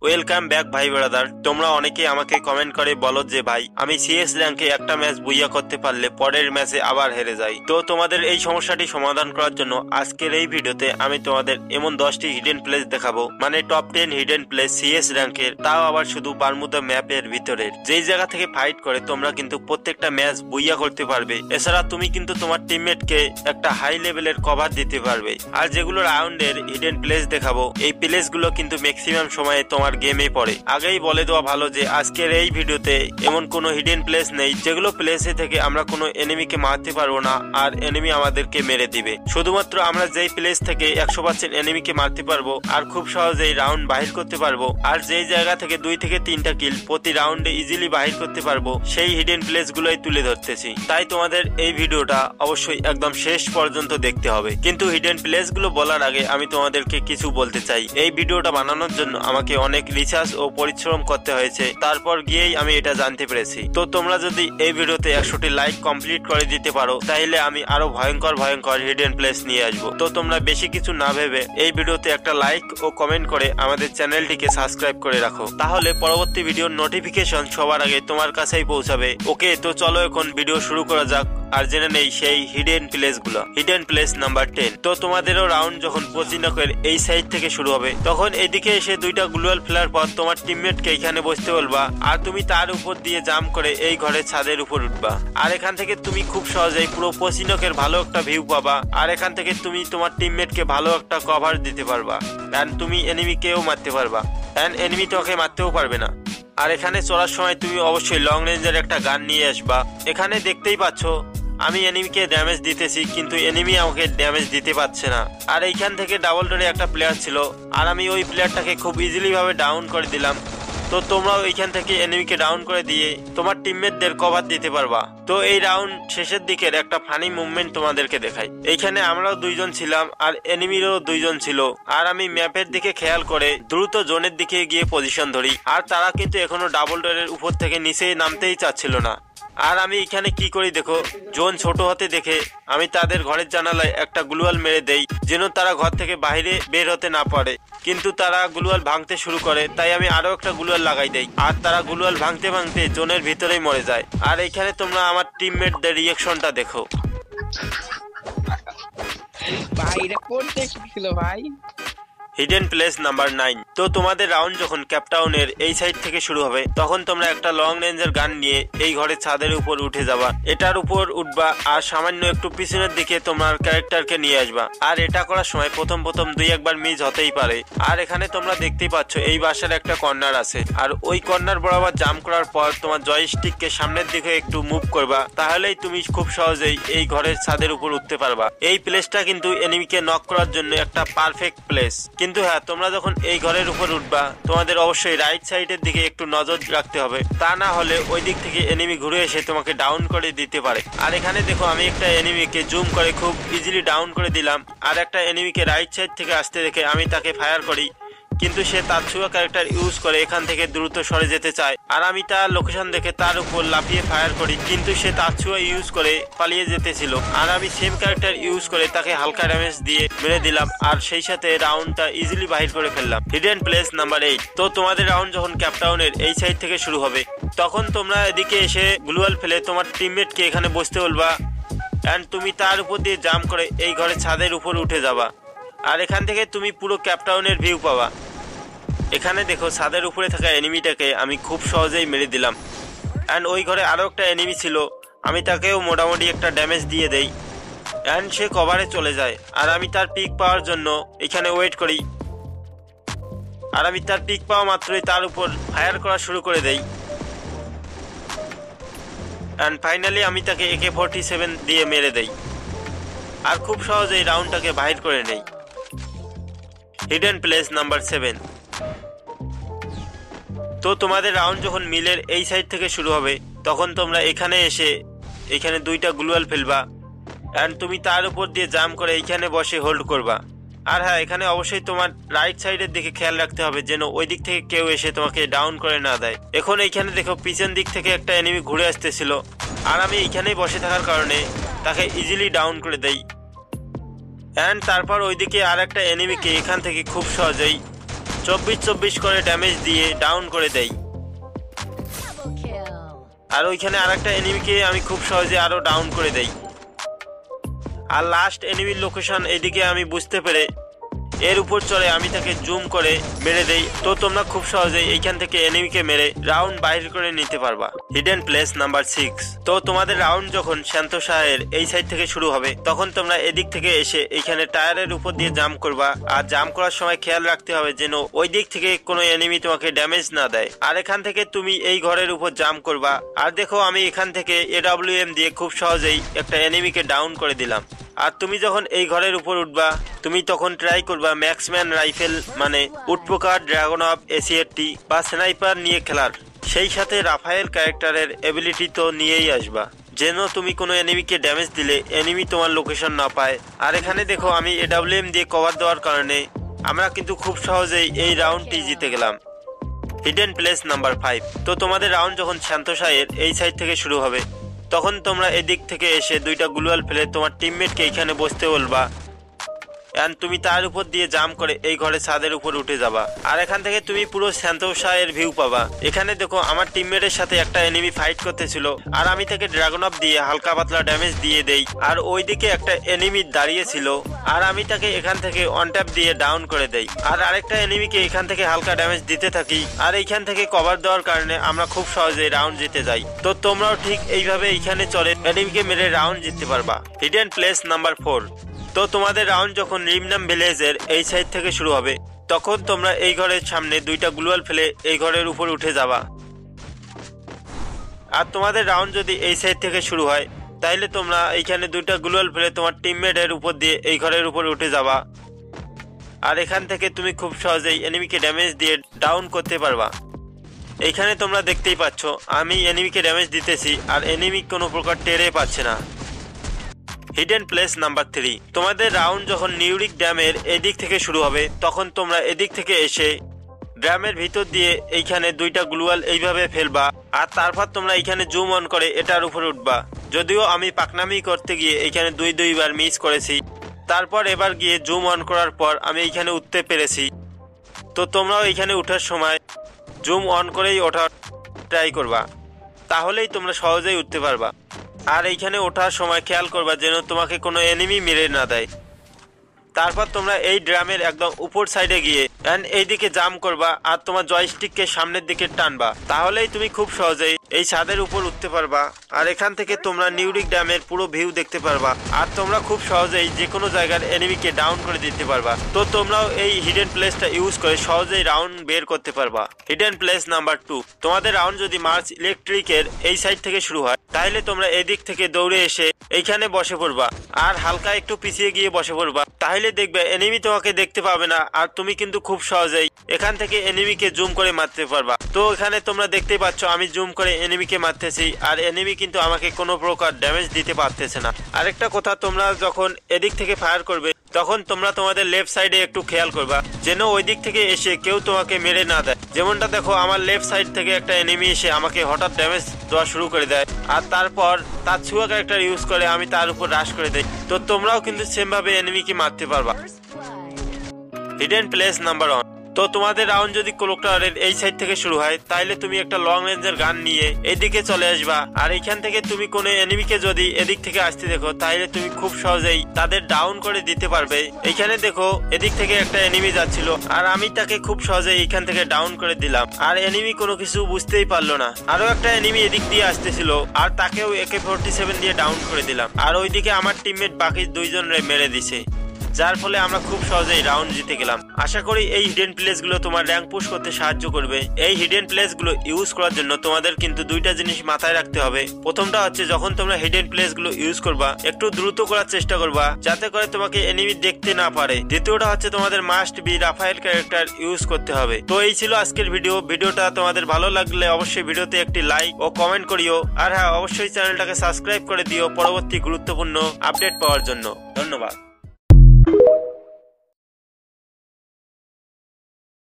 Welcome back ভাই brother. তোমরা অনেকে আমাকে কমেন্ট করে বলো যে ভাই আমি সিএস র্যাঙ্কে একটা ম্যাচ বুইয়া করতে পারলে পরের ম্যাচে আবার হেরে যাই। তো তোমাদের এই সমস্যাটি সমাধান করার জন্য আজকের এই ভিডিওতে আমি তোমাদের এমন 10টি হিডেন প্লেস দেখাবো, মানে টপ 10 হিডেন প্লেস সিএস র্যাঙ্কের, তাও আবার শুধু বারমুদা ম্যাপের ভিতরের, যেই জায়গা থেকে ফাইট করে তোমরা কিন্তু প্রত্যেকটা ম্যাচ বুইয়া করতে পারবে। এছাড়া তুমি কিন্তু তোমার টিমমেটকে একটা হাই লেভেলের কভার দিতে পারবে। আর যেগুলো রাউন্ডের হিডেন প্লেস দেখাবো, এই প্লেসগুলো কিন্তু ম্যাক্সিমাম সময়ে তোমার গেমে পড়ে। আগেই বলে দেওয়া ভালো যে আজকের এই ভিডিওতে এমন কোনো হিডেন প্লেস নেই যেগুলো প্লেসে থেকে আমরা কোনো এনিমিকে মারতে পারবো না আর এনিমি আমাদেরকে মেরে দিবে। শুধুমাত্র আমরা যেই প্লেস থেকে 100% এনিমিকে মারতে পারবো আর খুব সহজেই রাউন্ড বাহির করতে পারবো, আর যেই জায়গা থেকে 2 থেকে 3টা কিল প্রতি রাউন্ডে ইজিলি বাহির করতে পারবো, সেই হিডেন প্লেস গুলোই তুলে ধরতেছি। তাই তোমাদের এই ভিডিওটা অবশ্যই একদম শেষ পর্যন্ত দেখতে হবে। কিন্তু হিডেন প্লেস গুলো বলার আগে আমি তোমাদেরকে কিছু বলতে চাই। এই ভিডিওটা বানানোর জন্য আমাকে অনেক রিসার্চ ও পরিশ্রম করতে হয়েছে, তারপর গিয়েই আমি এটা জানতে পেরেছি। তো তোমরা যদি এই ভিডিওতে 100টি লাইক কমপ্লিট করে দিতে পারো, তাহলে আমি আরো ভয়ঙ্কর ভয়ঙ্কর হিডেন প্লেস নিয়ে আসবো। তো তোমরা বেশি কিছু না ভেবে এই ভিডিওতে একটা লাইক ও কমেন্ট করে আমাদের চ্যানেলটিকে সাবস্ক্রাইব করে রাখো, তাহলে পরবর্তী ভিডিওর নোটিফিকেশন সবার আগে তোমার কাছেই পৌঁছাবে। ওকে, তো চলো এখন ভিডিও শুরু করা যাক আর জেনে নেই সেই হিডেন প্লেস গুলো। Hidden place number 10। তো তোমাদেরও রাউন্ড যখন পচিনকের এই সাইড থেকে শুরু হবে, তখন এদিকে এসে 2টা গ্লুয়াল ফেলার পর তোমার টিমমেটকে এখানে বসতে বলবা, আর তুমি তার উপর দিয়ে জাম্প করে এই ঘরের ছাদের উপর উঠবা। আর এখান থেকে তুমি খুব সহজেই পুরো পচিনকের ভালো একটা ভিউ পাবা, আর এখান থেকে তুমি তোমার টিমমেটকে ভালো একটা কভার দিতে পারবা, এন্ড তুমি এনিমিকেও মারতে পারবা, এন্ড এনিমি তোমাকে মারতেও পারবে না। আর এখানে চলার সময় তুমি অবশ্যই লং রেঞ্জের একটা গান নিয়ে আসবা। এখানে দেখতেই পাচ্ছ আমি এনিমিকে ড্যামেজ দিতেছি, কিন্তু এনিমি আমাকে ড্যামেজ দিতে পারছে না। আর এইখান থেকে ডাবল ডোরে একটা প্লেয়ার ছিল, আর আমি ওই প্লেয়ারটাকে খুব ইজিলি ভাবে ডাউন করে দিলাম। তো তোমরাও এইখান থেকে এনিমিকে ডাউন করে দিয়ে তোমার টিমমেটদের কভার দিতে পারবা। তো এই রাউন্ড শেষের দিকের একটা ফানি মুভমেন্ট তোমাদেরকে দেখাই। এইখানে আমরাও 2জন ছিলাম আর এনিমিরও 2জন ছিল, আর আমি ম্যাপের দিকে খেয়াল করে দ্রুত জোনের দিকে গিয়ে পজিশন ধরি, আর তারা কিন্তু এখনো ডাবল ডোরের উপর থেকে নিচে নামতেই চাচ্ছিল না। আর আমি এখানে কি করি দেখো, জোন ছোট হতে দেখে আমি তাদের ঘরের জানালায় একটা গ্লুয়াল মেরে দেই, যেন তারা ঘর থেকে বাইরে বের হতে না পারে। কিন্তু তারা গ্লুয়াল ভাঙতে শুরু করে, তাই আমি আরো একটা গ্লুয়াল লাগাই দেই, আর তারা গ্লুয়াল ভাঙতে ভাঙতে জোনের ভিতরেই মরে যায়। আর এইখানে তোমরা আমার টিমমেটদের রিঅ্যাকশনটা দেখো। ভাই এটা কোন টেকনিক ছিল ভাই? Hidden place number 9। তো তোমাদের রাউন্ড যখন ক্যাপটাউনের এই সাইড থেকে শুরু হবে, তখন তোমরা একটা লং রেঞ্জের গান নিয়ে এই ঘরের ছাদের উপর উঠে যাবা। এটার উপর উঠবা আর সামান্য একটু পিছনের দিকে তোমার ক্যারেক্টারকে নিয়ে আসবা। আর এটা করার সময় প্রথম 2-1বার মিস হতেই পারে। আর এখানে তোমরা দেখতেই পাচ্ছ এই বাসার একটা কর্নার আছে, আর ওই কর্নার বরাবর জাম্প করার পর তোমার জয়স্টিককে সামনের দিকে একটু মুভ করবা, তাহলেই তুমি খুব সহজেই এই ঘরের ছাদের উপর উঠতে পারবা। এই প্লেসটা কিন্তু এনিমিকে নক করার জন্য একটা পারফেক্ট প্লেস। কিন্তু হ্যাঁ, তোমরা যখন এই ঘরের উপর উঠবা, তোমাদের অবশ্যই রাইট সাইডের দিকে একটু নজর রাখতে হবে, তা না হলে ওই দিক থেকে এনিমি ঘুরে এসে তোমাকে ডাউন করে দিতে পারে। আর এখানে দেখো আমি একটা এনিমিকে জুম করে খুব ইজিলি ডাউন করে দিলাম, আর একটা এনিমিকে রাইট সাইড থেকে আসতে দেখে আমি তাকে ফায়ার করি, কিন্তু সে তাৎসুয়া ক্যারেক্টার ইউজ করে এখান থেকে দ্রুত সরে যেতে চায়। আর আমি তার লোকেশন দেখে তার উপর লাফিয়ে ফায়ার করি, কিন্তু সে তাৎসুয়া ইউজ করে পালিয়ে যেতেছিল। আর আমি সেম ক্যারেক্টার ইউজ করে তাকে হালকা ড্যামেজ দিয়ে মেরে দিলাম, আর সেই সাথে রাউন্ডটা ইজিলি বাহির করে ফেললাম। Hidden place number 8। তো তোমাদের রাউন্ড যখন ক্যাপটাউনের এই সাইড থেকে শুরু হবে, তখন তোমরা এদিকে এসে গ্লুয়াল ফেলে তোমার টিমমেটকে এখানে বসতে বলবা, এন্ড তুমি তার উপর দিয়ে জাম্প করে এই ঘরের ছাদের উপর উঠে যাবা। আর এখান থেকে তুমি পুরো ক্যাপটাউনের ভিউ পাবা। এখানে দেখো ছাদের উপরে থাকা এনিমিটাকে আমি খুব সহজেই মেরে দিলাম, অ্যান্ড ওই ঘরে আরো একটা এনিমি ছিল, আমি তাকেও মোটামুটি একটা ড্যামেজ দিয়ে দেই, অ্যান্ড সে কভারে চলে যায়। আর আমি তার পিক পাওয়ার জন্য এখানে ওয়েট করি, আর আমি তার পিক পাওয়া মাত্রই তার উপর ফায়ার করা শুরু করে দেই, অ্যান্ড ফাইনালি আমি তাকে AK-47 দিয়ে মেরে দেই, আর খুব সহজেই রাউন্ডটাকে বাহির করে নেই। Hidden place number 7। তো তোমাদের রাউন্ড যখন মিলের এই সাইড থেকে শুরু হবে, তখন তোমরা এখানে এসে এখানে 2টা গ্লুয়াল ফেলবা, এন্ড তুমি তার উপর দিয়ে জাম্প করে এইখানে বসে হোল্ড করবা। আর হ্যাঁ, এখানে অবশ্যই তোমার রাইট সাইডের দিকে খেয়াল রাখতে হবে যেন ওই দিক থেকে কেউ এসে তোমাকে ডাউন করে না দেয়। এখন এইখানে দেখো পিছন দিক থেকে একটা এনিমি ঘুরে আসতেছিল, আর আমি এইখানেই বসে থাকার কারণে তাকে ইজিলি ডাউন করে দেই, এন্ড তারপর ওইদিকে আর একটা এনিমিকে এখান থেকে খুব সহজেই 24 করে ড্যামেজ দিয়ে ডাউন করে দেই। আর ওইখানে আরেকটা এনিমিকে আমি খুব সহজে আরো ডাউন করে দেই। আর লাস্ট এনিমির লোকেশন এদিকে আমি বুঝতে পেরে এর উপর চড়ে আমি তাকে জুম করে মেরে দেই। তো তোমরা খুব সহজেই এইখান থেকে এনিমিকে মেরে রাউন্ড বাইর করে নিতে পারবা। Hidden place number 6। তো তোমাদের রাউন্ড যখন শ্যান্তশাহের এই সাইড থেকে শুরু হবে তখন তোমরা এদিক থেকে এসে এইখানে টায়ারের উপর দিয়ে জাম্প করবা। আর জাম্প করার সময় খেয়াল রাখতে হবে যেন ওই দিক থেকে কোনো এনিমি তোমাকে ড্যামেজ না দেয়। আর এখান থেকে তুমি এই ঘরের উপর জাম্প করবা। আর দেখো আমি এখান থেকে AWM দিয়ে খুব সহজেই একটা এনিমিকে ডাউন করে দিলাম। আর তুমি যখন এই ঘরের উপর উঠবা তুমি তখন ট্রাই করবা ম্যাক্সম্যান রাইফেল মানে উটপোকার, ড্রাগন অফ AC-80 বা স্নাইপার নিয়ে খেলার। সেই সাথে রাফায়েল ক্যারেক্টারের এবিলিটি তো নিয়েই আসবা যেন তুমি কোনো এনিমিকে ড্যামেজ দিলে এনিমি তোমার লোকেশন না পায়। আর এখানে দেখো আমি AWM দিয়ে কভার দেওয়ার কারণে আমরা কিন্তু খুব সহজেই এই রাউন্ডটি জিতে গেলাম। Hidden place number 5। তো তোমাদের রাউন্ড যখন শ্যান্তশাহের এই সাইড থেকে শুরু হবে তখন তোমরা এদিক থেকে এসে দুইটা গ্লুয়াল ফেলে তোমার টিমমেটকে এইখানে বসতে বলবা। এন্ড তুমি তার উপর দিয়ে জাম্প করে এই ঘরের ছাদের উপর উঠে যাবা। আর এখান থেকে তুমি পুরো শ্যান্তশাহের ভিউ পাবা। এখানে দেখো আমার টিমমেটের সাথে একটা এনিমি ফাইট করতেছিল আর আমি তাকে ড্রাগন অফ দিয়ে হালকা পাতলা ড্যামেজ দিয়ে দেই। আর ওইদিকে একটা এনিমি দাঁড়িয়ে ছিল আর আমি তাকে এখান থেকে অন ট্যাপ দিয়ে ডাউন করে দেই। আর আরেকটা এনিমিকে এখান থেকে হালকা ড্যামেজ দিতে থাকি। আর এইখান থেকে কভার দেওয়ার কারণে আমরা খুব সহজে রাউন্ড জিতে যাই। তো তোমরাও ঠিক এইভাবে এইখানে চলে এনিমিকে মেরে রাউন্ড জিততে পারবা। Hidden place number 4। তো তোমাদের রাউন্ড যখন রিমনাম ভিলেজের এই সাইড থেকে শুরু হবে তখন তোমরা এই ঘরের সামনে দুইটা গ্লুয়াল ফেলে এই ঘরের উপর উঠে যাবা। আর তোমাদের রাউন্ড যদি এই সাইড থেকে শুরু হয় তাইলে তোমরা এইখানে দুইটা গ্লুয়াল ফেলে তোমার টিমমেটের উপর দিয়ে এই ঘরের উপর উঠে যাবা। আর এখান থেকে তুমি খুব সহজেই এনিমিকে ড্যামেজ দিয়ে ডাউন করতে পারবা। এইখানে তোমরা দেখতেই পাচ্ছ আমি এনিমিকে ড্যামেজ দিতেছি আর এনিমি কোনো প্রকার টেরে পাচ্ছে না। Hidden place number 3। তোমাদের রাউন্ড যখন নিউরিক ড্যামের এদিক থেকে শুরু হবে তখন তোমরা এদিক থেকে এসে ড্যামের ভিতর দিয়ে এইখানে দুইটা গ্লুয়াল এইভাবে ফেলবা। আর তারপর তোমরা এইখানে জুম অন করে এটার উপর উঠবা। যদিও আমি পাকনামি করতে গিয়ে এইখানে দুইবার মিস করেছি, তারপর এবার গিয়ে জুম অন করার পর আমি এইখানে উঠতে পেরেছি। তো তোমরাও এইখানে উঠার সময় জুম অন করেই ওঠার ট্রাই করবা, তাহলেই তোমরা সহজেই উঠতে পারবা। আর এইখানে ওঠার সময় খেয়াল করবা যেন তোমাকে কোনো এনিমি মেরে না দেয়। তারপর তোমরা এই ড্রামের একদম উপর সাইডে গিয়ে এইদিকে জাম্প করবা আর তোমার জয়স্টিককে সামনের দিকে টানবা, তাহলেই তুমি খুব সহজেই এই ছাদের উপর উঠতে পারবা। আর এখান থেকে তোমরা নিউরিক ড্যামের পুরো ভিউ দেখতে পারবা আর তোমরা খুব সহজেই যে কোনো জায়গার এনিমিকে ডাউন করে দিতে পারবা। তো তোমরাও এই হিডেন প্লেসটা ইউজ করে সহজেই রাউন্ড বের করতে পারবা। Hidden place number 2। তোমাদের রাউন্ড যদি মার্চ ইলেকট্রিকের এই সাইড থেকে শুরু হয় তাহলে তোমরা এদিক থেকে দৌড়ে এসে এইখানে বসে পড়বা আর হালকা একটু পিছিয়ে গিয়ে বসে পড়বা। তাহলে দেখবে এনিমি তোমাকে দেখতে পাবে না আর তুমি কিন্তু খুব সহজেই এখান থেকে এনিমিকে জুম করে মারতে পারবা। তো এখানে তোমরা দেখতে পাচ্ছ আমি জুম করে এনিমিকে মারতেছি আর এনিমি কিন্তু আমাকে কোনো প্রকার ড্যামেজ দিতে পারতেছে না। আরেকটা কথা, তোমরা যখন এদিক থেকে ফায়ার করবে তখন তোমরা তোমাদের লেফট সাইডে একটু খেয়াল করবা যেন ওই দিক থেকে এসে কেউ তোমাকে মেরে না দেয়। যেমনটা দেখো আমার লেফট সাইড থেকে একটা এনিমি এসে আমাকে হঠাৎ ড্যামেজ দেওয়া শুরু করে দেয় আর তারপর তার ছুয়া ক্যারেক্টার ইউজ করে আমি তার উপর রাশ করে দেই। তো তোমরাও কিন্তু সেম ভাবে এনিমিকে মারতে পারবা। Hidden place number 1। তো তোমাদের রাউন্ড যদি ক্লকটাওয়ারের এই সাইড থেকে শুরু হয় তাহলে তুমি একটা লং রেঞ্জের গান নিয়ে এদিকে চলে আসবা। আর এইখান থেকে তুমি কোনো এনিমিকে যদি এদিক থেকে আসতে দেখো তাহলে তুমি খুব সহজেই তাদের ডাউন করে দিতে পারবে। এইখানে দেখো এদিক থেকে একটা এনিমি যাচ্ছিল আর আমি তাকে খুব সহজে এইখান থেকে ডাউন করে দিলাম আর এনিমি কোনো কিছু বুঝতেই পারলো না। আরো একটা এনিমি এদিক দিয়ে আসতেছিল আর তাকেও AK-47 দিয়ে ডাউন করে দিলাম। আর ওইদিকে আমার টিমমেট বাকি দুইজনরে মেরে দিছে, যার ফলে আমরা খুব সহজেই রাউন্ড জিতে গেলাম। আশা করি এই হিডেন প্লেসগুলো তোমার র্যাঙ্ক পুশ করতে সাহায্য করবে। এই হিডেন প্লেসগুলো ইউজ করার জন্য তোমাদের কিন্তু দুইটা জিনিস মাথায় রাখতে হবে। প্রথমটা হচ্ছে যখন তোমরা হিডেন প্লেসগুলো ইউজ করবা একটু দ্রুত করার চেষ্টা করবা যাতে করে তোমাকে এনিমি দেখতে না পারে। দ্বিতীয়টা হচ্ছে তোমাদের মাস্ট বি রাফায়েল ক্যারেক্টার ইউজ করতে হবে। তো এই ছিল আজকের ভিডিওটা তোমাদের ভালো লাগলে অবশ্যই ভিডিওতে একটি লাইক ও কমেন্ট করিও। আর হ্যাঁ, অবশ্যই চ্যানেলটাকে সাবস্ক্রাইব করে দিও পরবর্তী গুরুত্বপূর্ণ আপডেট পাওয়ার জন্য। ধন্যবাদ।